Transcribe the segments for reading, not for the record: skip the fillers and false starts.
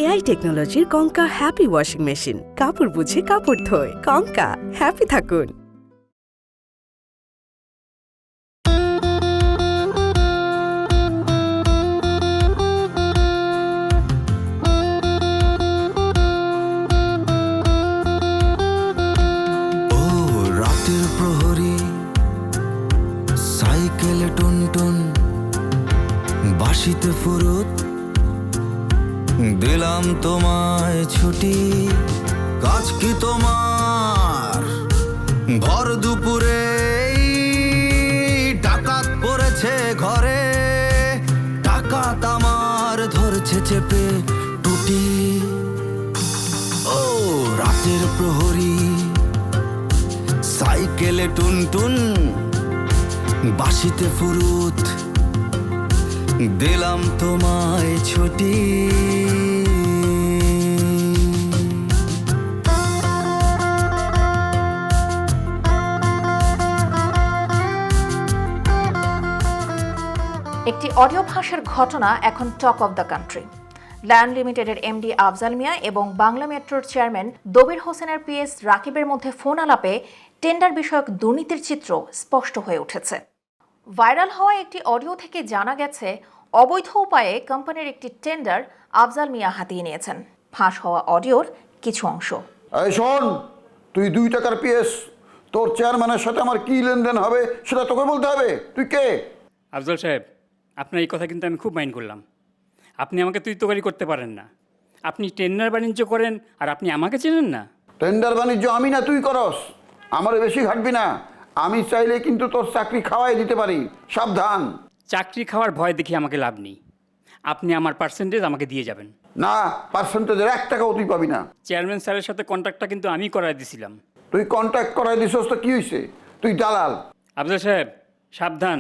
AI টেকনোলজির কঙ্কা happy washing machine, কাপড় বুঝে কাপড় ধোয়। কঙ্কা, হ্যাপি থাকুন। সাইকেলে টুনটুন বাঁশিতে ফুরুত, দিলাম তোমায় ছুটি, কাজ কি তোমার? ভর দুপুরে ডাকাত পড়েছে ঘরে, ডাকাত আমার ধরছে চেপে টুটি। ও রাতের প্রহরী, সাইকেলে টুনটুন বাঁশিতে ফুরুত, দিলাম তোমায় ছুটি। একটি অডিও ভাষার ঘটনা এখন talk of the country. Lion লিমিটেডের এমডি আফজাল মিয়া এবং বাংলা মেট্রোর চেয়ারম্যান দবির হোসেনের পিএস রাকিবের মধ্যে ফোন আলাপে টেন্ডার বিষয়ক দুর্নীতির চিত্র স্পষ্ট হয়ে উঠেছে। ভাইরাল হওয়া একটি অডিও থেকে জানা গেছে, অবৈধ উপায়ে কোম্পানির একটি টেন্ডার আফজাল মিয়া হাতিয়ে নিয়েছেন। ফাঁস হওয়া অডিওর কিছু অংশ। এই শোন, তুই 2 টাকার পিএস, তোর চেয়ারম্যানের সাথে আমার কি লেনদেন হবে সেটা তোকে বলতে হবে। তুই কে? আফজল সাহেব, আপনার এই কথা কিন্তু আমি খুব মাইন্ড করলাম। আপনি আমাকে তুই তোকারি করতে পারেন না। আপনি টেন্ডার বাণিজ্য করেন আর আপনি আমাকে চেনেন না। টেন্ডার বাণিজ্য আমি না তুই করস, আমার বেশি ঘাটবি না। আমি চাইলে কিন্তু তোর চাকরি খাওয়াই দিতে পারি, সাবধান। চাকরি খাওয়ার ভয় দেখি আমাকে লাভ নেই। আপনি আমার পার্সেন্টেজ আমাকে দিয়ে যাবেন। না, পার্সেন্টেজের 1 টাকাও তুই পাবি না। চেয়ারম্যান স্যারের সাথে কন্ট্রাক্টটা কিন্তু আমি করাই দিছিলাম। তুই কন্ট্যাক্ট করাই দিছস তো কি হয়েছে? তুই দালাল। আফজল সাহেব সাবধান,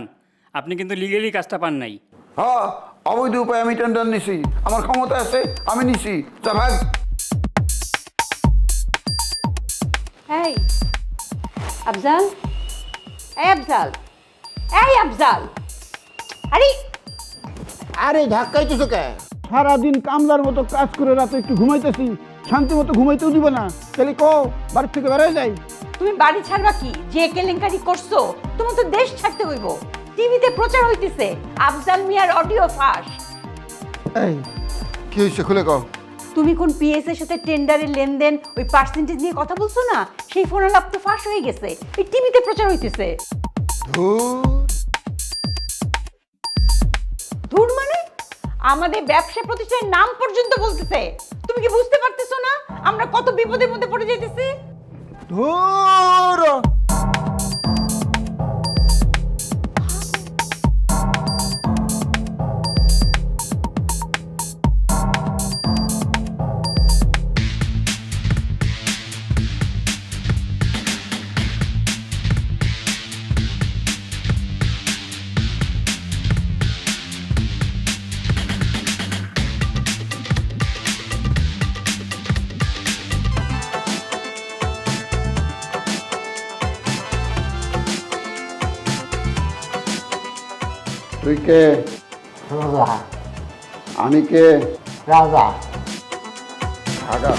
আপনি কিন্তু লিগেলি কাজটা পান নাই। হ্যাঁ, অবৈধ উপায়ে আমি টেন্ডার নিছি, আমার ক্ষমতা আছে, আমি নিছি। যা ভাগ। এই আফজাল, এই আফজাল, এই আফজাল, আরে আরে ধাক্কাইতেছো কে? সারাদিন কামলার মতো কাজ করে রাতে একটু ঘুমাইতেছি, শান্তি মতো ঘুমাইতেও দিব না। তাহলে কো বাড়ি থেকে বেরোয় যাই? তুমি বাড়ি ছাড়বা কি? যে কেলেঙ্কারি করছো তোমার তো দেশ ছাড়তে হইব। টিভিতে প্রচার হইতেছে আফজাল মিয়ার অডিও ফাঁস। এই কি হয়েছে খুলে কও। তুমি কোন পিএস এর সাথে টেন্ডারের লেনদেন ওই পার্সেন্টেজ নিয়ে কথা বলছো না, সেই ফোন আলাপ তো ফাঁস হয়ে গেছে, এই টিভিতে প্রচার হইতেছে। ধুর মানে আমাদের ব্যবসা প্রতিষ্ঠানের নাম পর্যন্ত বলতেছে। তুমি কি বুঝতে পারতেছো না আমরা কত বিপদের মধ্যে পড়ে যাইতেছি? ধুর, তুই কে? রাজা। আমি কে? রাজা। আগা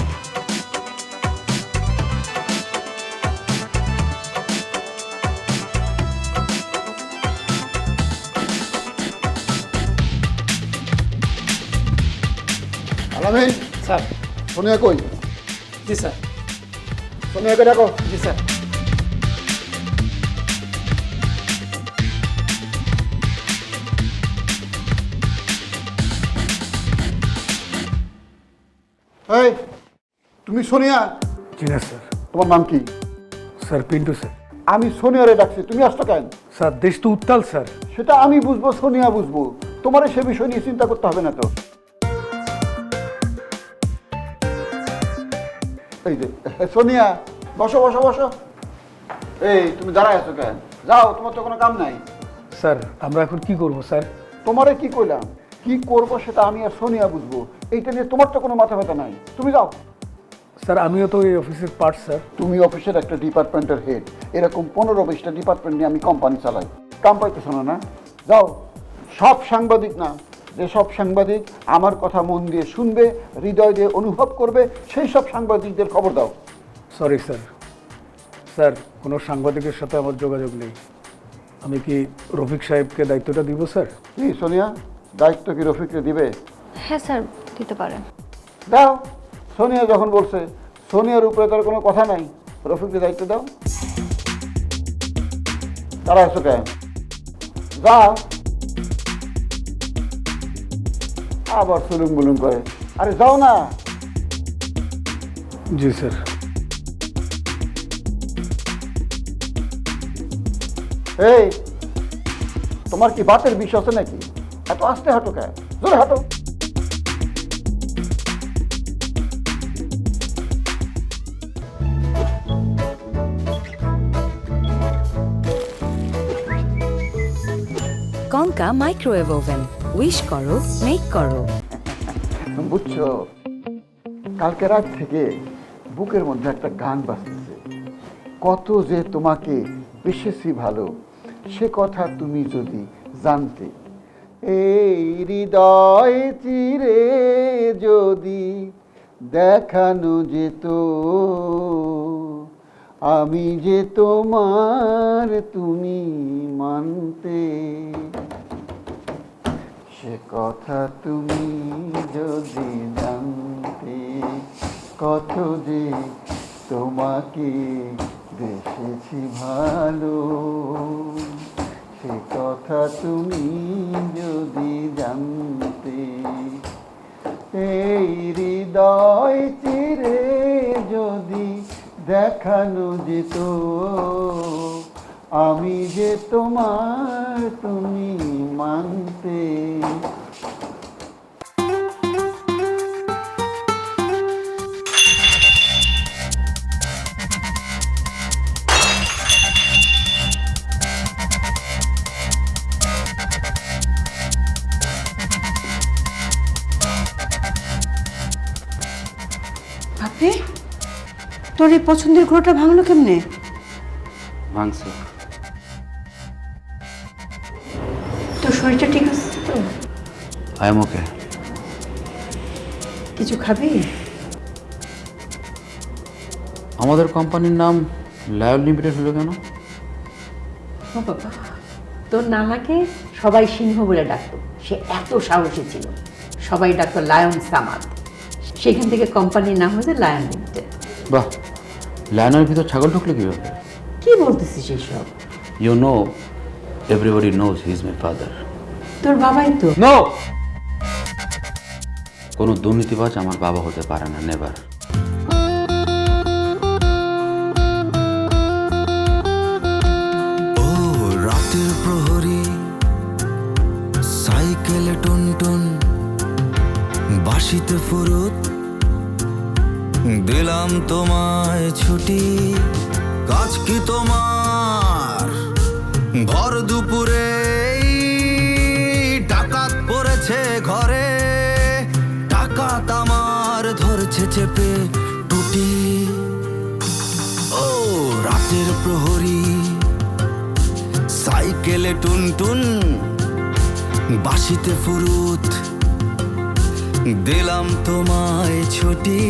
আলামিন স্যার। সোনিয়া কই? জি স্যার। সোনিয়াকে ডাকো। জি স্যার। এই তুমি সোনিয়া? জি না স্যার। তোমার নাম কি? Sir Pintu sir. আমি সোনিয়ারে ডাকছি, তুমি আসছো কেন? স্যার দেশ তো উত্তাল স্যার। সেটা আমি বুঝবো, সোনিয়া বুঝবো, তোমার সে বিষয় নিয়ে চিন্তা করতে হবে না তো। এই যে সোনিয়া, বসো বসো বসো। এই তুমি দাঁড়ায় আছো কেন? যাও, তোমার তো কোনো কাম নাই। স্যার আমরা এখন কি করব স্যার? তোমারে কি কইলাম, কি করবো সেটা আমি আর সোনিয়া বুঝবো। এইটা নিয়ে তোমার তো কোনো মাথা ব্যথা নাই, তুমি যাও। স্যার আমিও তো এই অফিসের পার্ট স্যার। তুমি অফিসের একটা ডিপার্টমেন্টের হেড, এরকম 15-20টা ডিপার্টমেন্ট নিয়ে আমি কোম্পানি চালাই, কাম পাইতেছো না? না যাও। সব সাংবাদিক না, যেসব সাংবাদিক আমার কথা মন দিয়ে শুনবে, হৃদয় দিয়ে অনুভব করবে, সেই সব সাংবাদিকদের খবর দাও। Sorry sir. স্যার, কোনো সাংবাদিকের সাথে আমার যোগাযোগ নেই। আমি কি রফিক সাহেবকে দায়িত্বটা দিব স্যার? কি সোনিয়া, দায়িত্ব কি রফিককে দিবে? হ্যাঁ স্যার, দিতে পারেন। দাও। সোনিয়া যখন বলছে, সোনিয়ার উপরে তার কোনো কথা নাই, রফিককে দায়িত্ব দাও। তারা আছো কেন? যাও। আবার সুলুম বুলুম করে, আরে যাও না। জি স্যার। এই, তোমার কি বাতের বিষ আছে নাকি? এত আস্তে হাঁটো কেন? জোরে হাঁটো। কঙ্কা মাইক্রোওয়েভ ওভেন, উইশ করো, মেক করো। বুঝছো, কালকে রাত থেকে বুকের মধ্যে একটা গান বাজতেছে, কত যে তোমাকে বেশি ভালো, সে কথা তুমি যদি জানতে। এই হৃদয় চিরে যদি দেখানো যেত, আমি যে তোমার তুমি মানতে, সে কথা তুমি যদি জানতে, কত যে তোমাকে বেসেছি ভালো, সে কথা তুমি যদি জানতে। এই হৃদয় চিরে যদি দেখানো যেত, আমি যে তোমার তুমি মানতে। বাপরে, তোর এই পছন্দের ঘোড়াটা ভাঙলো কেমনে? ভাঙছে। তোর শরীরটা ঠিক আছে তো? আই এম ওকে। কিছু খাবি? আমাদের কোম্পানির নাম লায়ন লিমিটেড হলো কেন? ও বাবা, তোর নানাকে সবাই সিংহ বলে ডাকতো, সে এত সাহসী ছিল। সবাই ডাকতো লায়ন সামাদ, সেখান থেকে কোম্পানির নাম হয়েছে লায়ন লিমিটেড। বাহ, লায়নের ভিতর ছাগল ঢুকলো কিভাবে? কি বলতেছিস এইসব? You know, everybody knows he is my father. তোর বাবাই তো। নো, কোনো দুর্নীতিবাজ আমার বাবা হতে পারে না, নেভার। ও রাতের প্রহরী, সাইকেলে টুনটুন, বাঁশিতে ফুরুত, দিলাম তোমায় ছুটি, কাজ কি তোমার? ভর দুপুরে ডাকাত পড়েছে ঘরে, ডাকাত আমার ধরছে চেপে টুটি। ও রাতের প্রহরী, সাইকেলে টুনটুন, বাঁশিতে ফুরুত, দিলাম তোমায় ছুটি।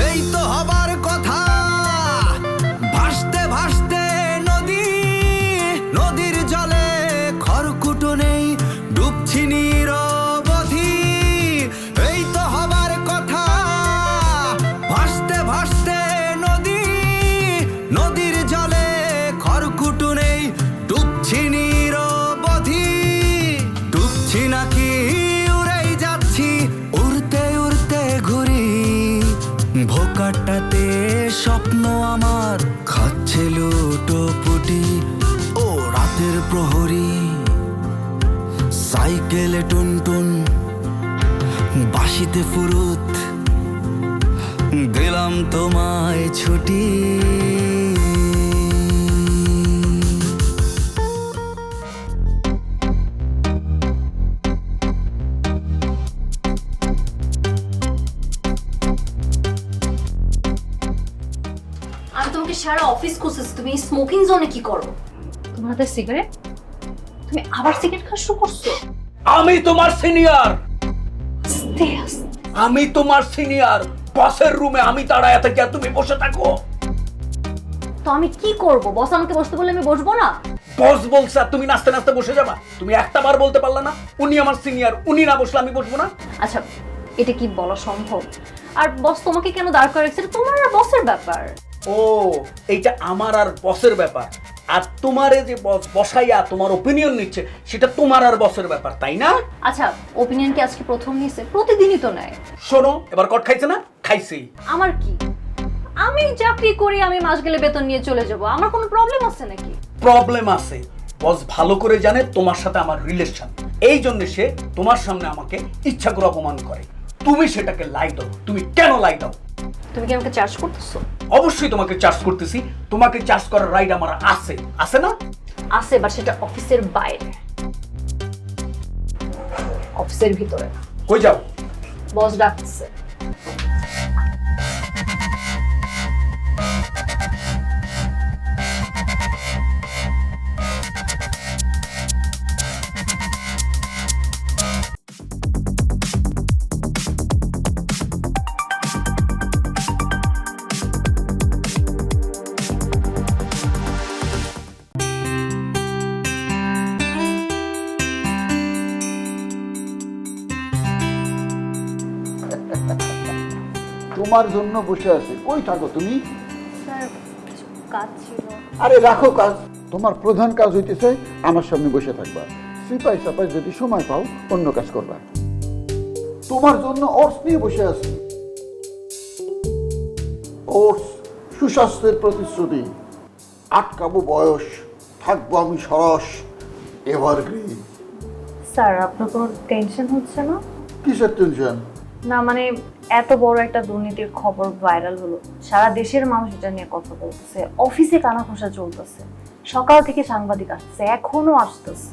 এই তো হবার কথা, ভাসতে ভাসতে নদী, নদীর জলে খড়কুটো নেই, ডুবছি নিরবধি। এই তো হবার কথা, ভাসতে ভাসতে নদী, নদীর জলে খড়কুটো নেই, ডুবছি নিরবধি। ডুবছি নাকি উড়েই যাচ্ছি, উড়তে উড়তে ঘুরি, ভোকাটাতে স্বপ্ন আমার খাচ্ছে লুটোপুটি। ও রাতের প্রহরী, সাইকেলে টুনটুন, বাঁশিতে ফুরুত, দিলাম তোমায় ছুটি। সারা অফিস খুঁজছিস, তুমি স্মোকিং জোনে কি করো? তোমার হাতে সিগারেট? তুমি আবার সিগারেট খাওয়া শুরু করছো? আমি তোমার সিনিয়র, আস্তে আস্তে। আমি তোমার সিনিয়র। বসের রুমে আমি দাঁড়ায় থাকি আর তুমি বসে থাকো। তো আমি কি করব? বস আমাকে বসতে বললে আমি বসবো না? বস বলছে আর তুমি নাচতে নাচতে বসে যাবা? তুমি একটা বার বলতে পারলা না উনি আমার সিনিয়র, উনি না বসলে আমি বসবো না? আচ্ছা, এটা কি বলা সম্ভব? আর বস তোমাকে কেন দাঁড় করে রেখেছে? এটা তোমার আর বসের ব্যাপার। ও, এইটা আমার আর বসের ব্যাপার। আর তোমারে যে বস বসাইয়া তোমার ওপিনিয়ন নিচ্ছে সেটা তোমার আর বসের ব্যাপার, তাই না? আচ্ছা, ওপিনিয়ন কি আজকে প্রথম নিয়েছে? প্রতিদিনই তো নেয়। শোনো, এবার কট খাইছে না? খাইছি। আমার কি? আমি চাকরি করি, আমি মাস গেলে বেতন নিয়ে চলে যাব, আমার কোনো প্রবলেম আছে নাকি? প্রবলেম আছে। বস ভালো করে জানে তোমার সাথে আমার রিলেশন, এই জন্য সে তোমার সামনে আমাকে ইচ্ছা করে অপমান করে। তুমি সেটাকে লাই দাও। তুমি কেন লাই দাও? তুমি কি আমাকে চার্জ করতেছো? অবশ্যই তোমাকে চার্জ করতেছি। তোমাকে চার্জ করার রাইট আমার আছে, আছে না? আছে, বাট সেটা অফিসের বাইরে, অফিসের ভিতরে না। কই যাও? বস ডাকছে। তোমার জন্য বসে আছে। কই থাকো তুমি? স্যার, কিছু কাজ ছিল। আরে রাখো কাজ। তোমার প্রধান কাজ হইতেছে আমার সামনে বসে থাকবা। সিপাই সাপাই যদি সময় পাও অন্য কাজ করবা। তোমার জন্য ওটস নিয়ে বসে আছি। ওটস সুস্বাস্থ্যের প্রতিশ্রুতি। আটকাবো বয়স, থাকবো আমি সরস, এভারগ্রিন। স্যার, আপনার কোনো টেনশন হচ্ছে না? কিসের টেনশন? না মানে, এত বড় একটা দুর্নীতির খবর ভাইরাল হলো, সারা দেশের মানুষ এটা নিয়ে কথা বলতেছে, অফিসে কানাঘুষা চলতেছে, সকাল থেকে সাংবাদিক আসতেছে, এখনো আসতেছে।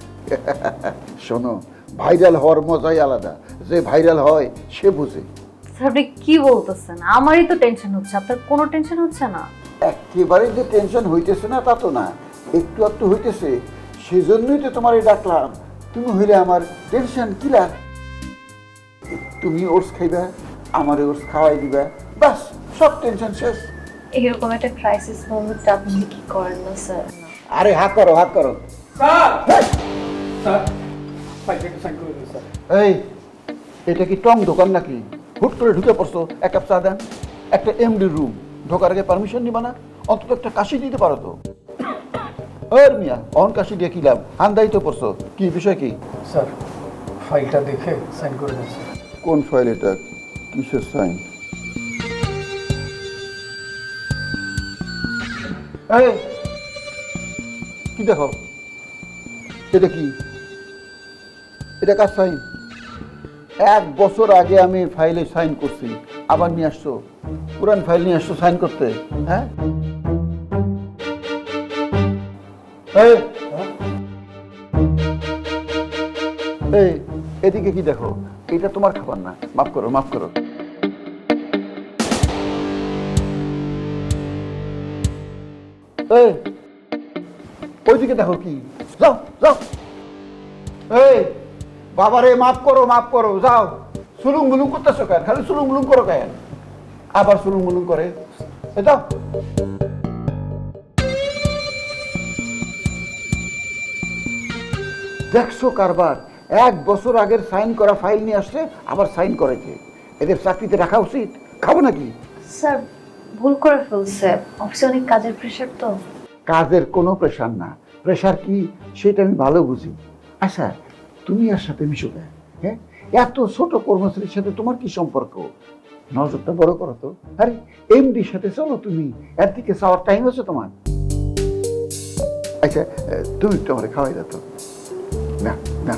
শোনো, ভাইরাল হওয়ার মজাই আলাদা। যে ভাইরাল হয় সে বুঝে। স্যার, আপনি কি বলতেছেন? আমারই তো টেনশন হচ্ছে, আপনার কোনো টেনশন হচ্ছে না? একেবারে যে টেনশন হইতেছে না তা তো না, একটু একটু হইতেছে। সেজন্যই তো তোমার ডাকলাম। তুমি হইলে আমার টেনশন কিলার। তুমি ওটস খাইবা, আমারে ওটস খাওয়াই দিবা, বাস সব টেনশন শেষ। এরকম একটা ক্রাইসিস মোমেন্ট আপনি কি করেন না স্যার? আরে হাক করো, হাক করো। স্যার, স্যার, ফাইলটা সাইন করে দিন স্যার। এই, এটা কি টং দোকান নাকি? হুট করে ঢুকে পড়ছো, এক কাপ চা দেন। একটা এমডি রুম, ঢোকার আগে পারমিশন নিবা না? অন্তত একটা কাশি দিতে পারো তো। ওর মিয়া, অন কাশি দিয়ে কি লাভ? আন্দাই তো পড়ছো। কি বিষয় কি? স্যার, ফাইলটা দেখে সাইন করে দিন স্যার। কোন ফাইল এটা? কিসের সাইন? এই, কি দেখো? এটা কি? এটা কার সাইন? 1 বছর আগে আমি ফাইলে সাইন করছি, আবার নিয়ে আসছো পুরান ফাইল নিয়ে আসছো সাইন করতে? হ্যাঁ, এই, এই, এদিকে কি দেখো? এটা তোমার খাবার না। মাফ করো, মাফ করো। এই, ওইদিকে দেখো কি? যাও, যাও। এই বাবারে, মাফ করো, মাফ করো, যাও। সুলুং মুলুং করতেছো কেন? খালি সুলুং মুলুং করো কেন? আবার সুলুং মুলুং করে। যাও। দেখছো কারবার? 1 বছর আগের সাইন করা ফাইল নিয়ে আসছে, আবার সাইন করেছে। এদের চাকরিতে রাখা উচিত? খাবো নাকি? স্যার, ভুল করে ফেলছে, অফিসে অনেক কাজের প্রেশার তো। কাজের কোনো প্রেশার না। প্রেশার কি সেটা আমি ভালো বুঝি। আচ্ছা, তুমি আর সাথে মিশো না। হ্যাঁ, এত ছোট কর্মচারীর সাথে তোমার কি সম্পর্ক? নজরটা বড় করো তো। আরে এমডির সাথে চলো তুমি, এর দিকে যাওয়ার টাইম আছে তোমার? আচ্ছা, তুমি একটু আমার খাওয়াই দাও তো। না না,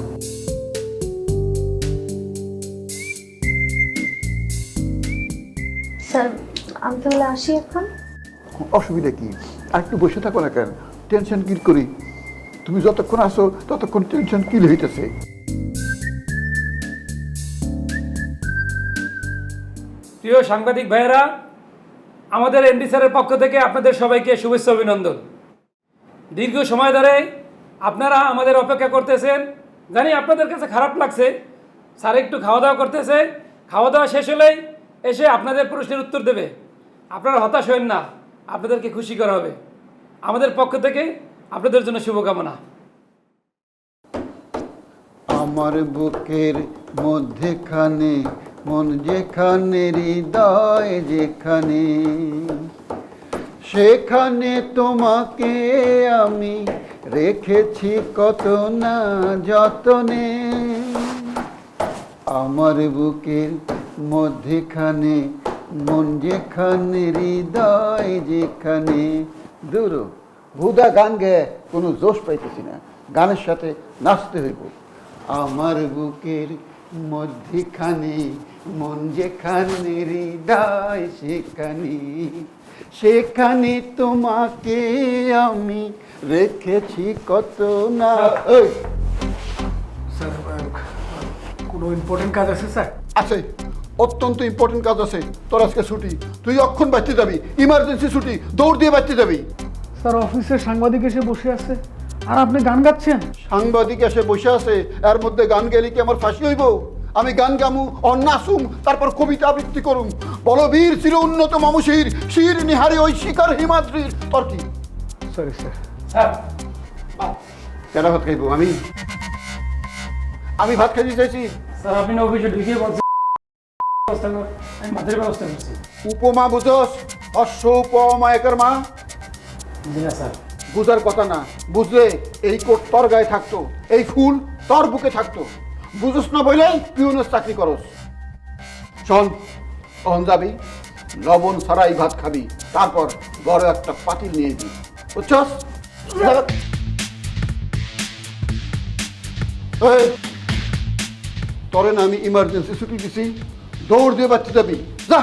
স্যার, আমি তাহলে আসি এখন। অসুবিধা কি? আর একটু বসে থাকো না কেন? টেনশন কিল করি। তুমি যতক্ষণ আসো ততক্ষণ টেনশন কিল হইতেছে। প্রিয় সাংবাদিক ভাইয়েরা, আমাদের এমডি স্যারের পক্ষ থেকে আপনাদের সবাইকে শুভেচ্ছা অভিনন্দন। দীর্ঘ সময় ধরে আপনারা আমাদের অপেক্ষা করতেছেন, জানি আপনাদের কাছে খারাপ লাগছে। স্যার একটু খাওয়া দাওয়া করতেছে, খাওয়া দাওয়া শেষ হলেই এসে আপনাদের প্রশ্নের উত্তর দেবে। আপনারা হতাশ হবেন না, আপনাদেরকে খুশি করা হবে। আমাদের পক্ষ থেকে আপনাদের জন্য শুভকামনা। আমার বুকের মধ্যেখানে মন যেখানে, হৃদয় যেখানে, সেখানে তোমাকে আমি রেখেছি কত না যতনে। আমার বুকের মধ্যেখানে মন যেখানে, হৃদয় যেখানে। দূর ভুদা গান গেয়ে কোনো জোশ পাইতেছি না, গানের সাথে নাচতে হইব। আমার বুকের মধ্যখানে মন যেখানে, হৃদয় সেখানে, সেখানে তোমাকে আমি রেখেছি কত না। এই স্যার কোনো ইম্পর্টেন্ট কাজ আছে স্যার? আছে, অত্যন্ত ইম্পর্টেন্ট কাজ আছে। তোর আজকে ছুটি, তুই অক্ষণ বাঁচতে যাবি, ইমার্জেন্সি ছুটি, দৌড় দিয়ে বাঁচতে যাবি। স্যার অফিসে সাংবাদিক এসে বসে আছে আর আপনি গান গাচ্ছেন? সাংবাদিক এসে বসে আছে, এর মধ্যে গান গেলে কি আমার ফাঁসি হইব? আমি গান গামু, অন্নাসুম, তারপর কবিতা আবৃত্তি করুম। বলবীর চির উন্নত মামুষীর শির নিহারি ওই শিকার হিমাদ্রির। তোর কি? Sorry sir. স্যার কেন ভাত খাইব? আমি ভাত খাইতে চাইছি। স্যার আপনি অফিসে ঢুকিয়ে বলছেন আমি ভাতের ব্যবস্থা করছি। উপমা বুঝস? অশ্ব উপমা একের মা জি না স্যার। বুঝার কথা না, বুঝলে এই কোট তোর গায়ে থাকতো, এই ফুল তোর বুকে থাকতো। বুঝস না বলে পিউনের চাকরি করস। শোন, অহন যাবি, লবণ ছাড়াই ভাত খাবি, তারপর বড় একটা পাতিল নিয়ে দিবি, বুঝছস? এই, তোরে না আমি ইমার্জেন্সি ছুটি দিছি, দৌড় দিয়ে বাচ্চা যাবি, যা।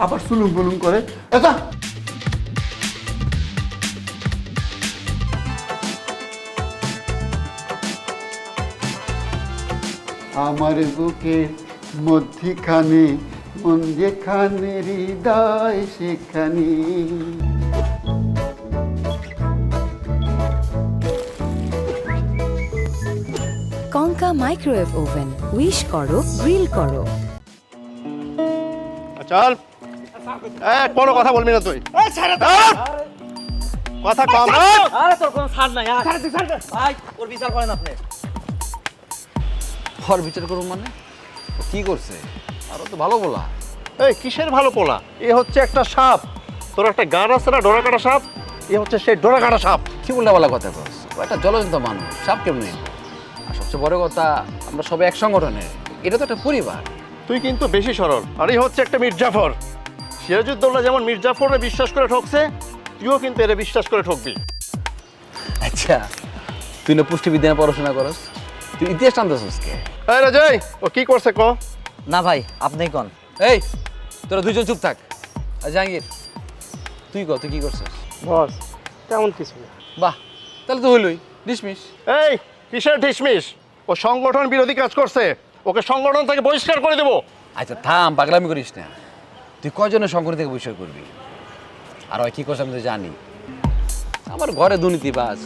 আবার সুলুম বুলুম করে যা। আমার বুকের মধ্যখানে মন যেখানে, হৃদয় সেখানে। কঙ্কা মাইক্রোওয়েভ ওভেন, উইশ করো, গ্রিল করো। চল, কোনো কথা বলবি না তুই। কথা কম। আরে তোর কোনো ছাড় নাই। ভাই ওর বিচার করেন আপনি। ওর বিচার করুন মানে? ও কি করছে? আরও তো ভালো বলা। এই কিসের ভালো পোলা? এ হচ্ছে একটা সাপ। তোর একটা গান আছে না, ডোরা কাটা সাপ? এ হচ্ছে সেই ডোরা কাটা সাপ। কি উল্টা বলা কথা কস? ও একটা জলজন্ত মানুষ, সাপ কেমনি? আর সবচেয়ে বড় কথা, আমরা সবাই এক সংগঠনের, এটা তো একটা পরিবার। তুই কিন্তু বেশি সরল। আর এই হচ্ছে একটা মির্জাফর। সিরাজউদ্দৌলা যেমন মির্জাফরে বিশ্বাস করে ঠকছে, তুইও কিন্তু এর বিশ্বাস করে ঠকবি। আচ্ছা, তুই না পুষ্টিবিজ্ঞানে পড়াশোনা করস, তুই ইতিহাস টানতেছিস কে? এই রাজাই, ও কি করছে ক? না ভাই আপনি কোন? এই তোরা দুইজন চুপ থাক। আর জাহাঙ্গীর তুই ক, তুই কি করছিস? বস তেমন কিছু না। বাহ, তাহলে তো হইলই, ডিসমিস। এই কিসের ঢিসমিস? ও সংগঠন বিরোধী কাজ করছে, ওকে সংগঠন থেকে বহিষ্কার করে দেবো। আচ্ছা থাম, পাগলামি করিস না। তুই কয়জনের সংগঠন থেকে বহিষ্কার করবি? আর ওই কী করছে আমি তো জানি। আমার ঘরে দুর্নীতিবাজ,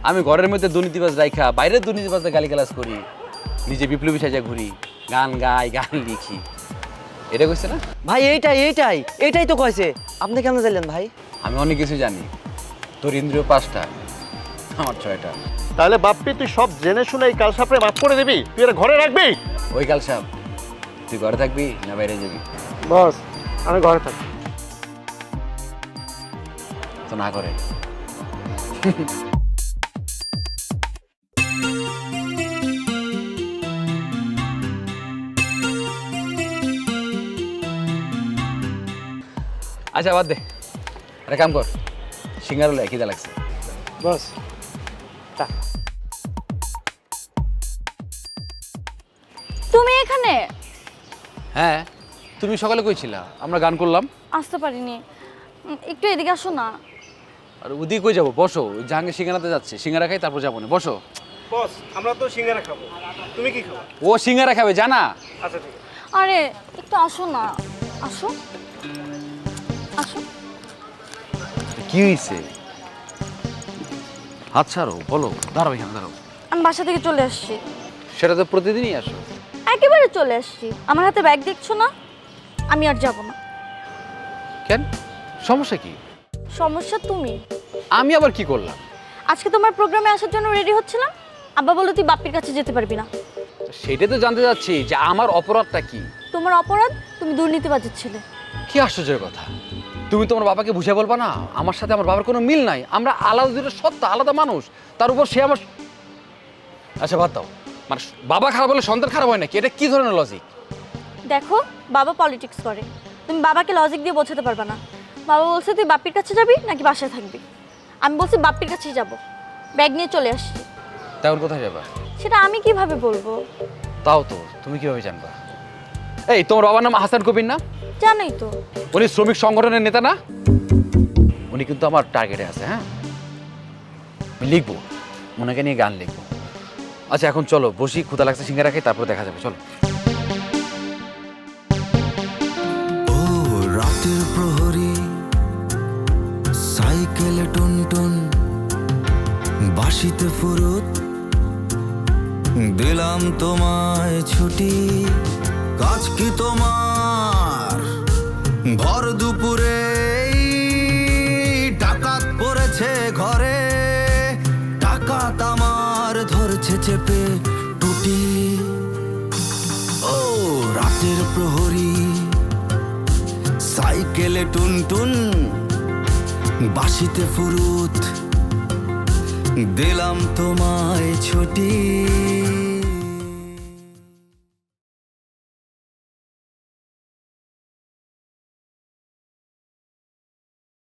আমি ঘরের মধ্যে দুর্নীতিবাজ রাইখা বাইরের দুর্নীতিবাজদের গালিগালাজ করি, নিজে বিপ্লবী সাজা ঘুরি, গান গাই, গান লিখি, এটা কইছে না? ভাই এইটাই তো কইছে। আপনি কেন জানলেন ভাই? আমি অনেক কিছু জানি। তোর ইন্দ্রিয় 5টা, আমার 6টা। তাহলে বাপ্পি তুই সব জেনে শুনে এই কালসাপরে মাফ করে দিবি? তুই এটা ঘরে রাখবি? ওই কাল সাহেব, তুই ঘরে থাকবি না বাইরে যাবি? বস আমি ঘরে থাকি। তো না করে। আচ্ছা বাদ দে, একটা কাম কর, সিঙ্গারুলে খিদা লাগছে। বস তুমি এখানে? হ্যাঁ, তুমি সকালে কইছিলা আমরা গান করলাম। আসতে পারিনি, একটু এদিকে আসো না। আর ওদিকে কই যাবো? বসো, জাহাঙ্গীর সিঙ্গারাতে যাচ্ছে, সিঙ্গারা খাই তারপর যাবো না, বসো। বস আমরা তো সিঙ্গারা খাবো, তুমি কি খাবো? ও সিঙ্গারা খাবে জানা? আচ্ছা ঠিক আছে। আরে একটু আসো না, আসো। আসো। কি হয়েছে? হাত ছাড়ো, বলো। দাঁড়াও এখানে, দাঁড়াও। আমি বাসা থেকে চলে আসছি। সেটা তো প্রতিদিনই আসো। একেবারে চলে আসছি। আমার হাতে ব্যাগ দেখছো না? আমি আর যাব না। কেন, সমস্যা কি? সমস্যা তুমি। আমি আবার কি করলাম? আজকে তোমার প্রোগ্রামে আসার জন্য রেডি হচ্ছিলাম, আব্বা বললো তুই বাপ্পির কাছে যেতে পারবি না। সেটাই তো জানতে যাচ্ছি যে আমার অপরাধটা কি। তোমার অপরাধ, তুমি দুর্নীতিবাজের ছেলে। কি আশ্চর্যের কথা! তুমি তোমার বাবাকে বুঝিয়ে বলবা না আমার সাথে আমার বাবার কোনো মিল নাই, আমরা আলাদা দুটো সত্তা, আলাদা মানুষ। তার উপর সে আমার... আচ্ছা বাদ দাও, মানে বাবা খারাপ হলে সন্তান খারাপ হয় নাকি? এটা কি ধরনের লজিক? দেখো, বাবা পলিটিক্স করে, তুমি বাবাকে লজিক দিয়ে বোঝাতে পারবে না। বাবা বলছে তুই বাপ্পির কাছে যাবি নাকি বাসায় থাকবি। আমি বলছি বাপ্পির কাছেই যাব। ব্যাগ নিয়ে চলে আসছি। তেমন কোথায় যাবা? সেটা আমি কিভাবে বলবো? তাও তো, তুমি কিভাবে জানবা? এই, তোমার বাবার নাম হাসান কবির না? জানোই তো। উনি শ্রমিক সংগঠনের নেতা না? উনি কিন্তু আমার টার্গেটে আছে। হ্যাঁ, আমি লিখবো, ওনাকে নিয়ে গান লিখবো। আচ্ছা এখন চলো বসি, ক্ষুধা লাগছে, সিঙ্গারা খাই, তারপর দেখা যাবে। চলো। ও রাতের প্রহরী, সাইকেলে টুনটুন, বাঁশিতে ফুরুত, দিলাম তোমায় ছুটি। কাজ কি তোমার ভর দুপুরে ডাকাত পড়েছে ঘরে, ডাকাত আমার ধরছে চেপে টুটি। ও রাতের প্রহরী, সাইকেলে টুনটুন, বাঁশিতে ফুরুত, দিলাম তোমায় ছুটি।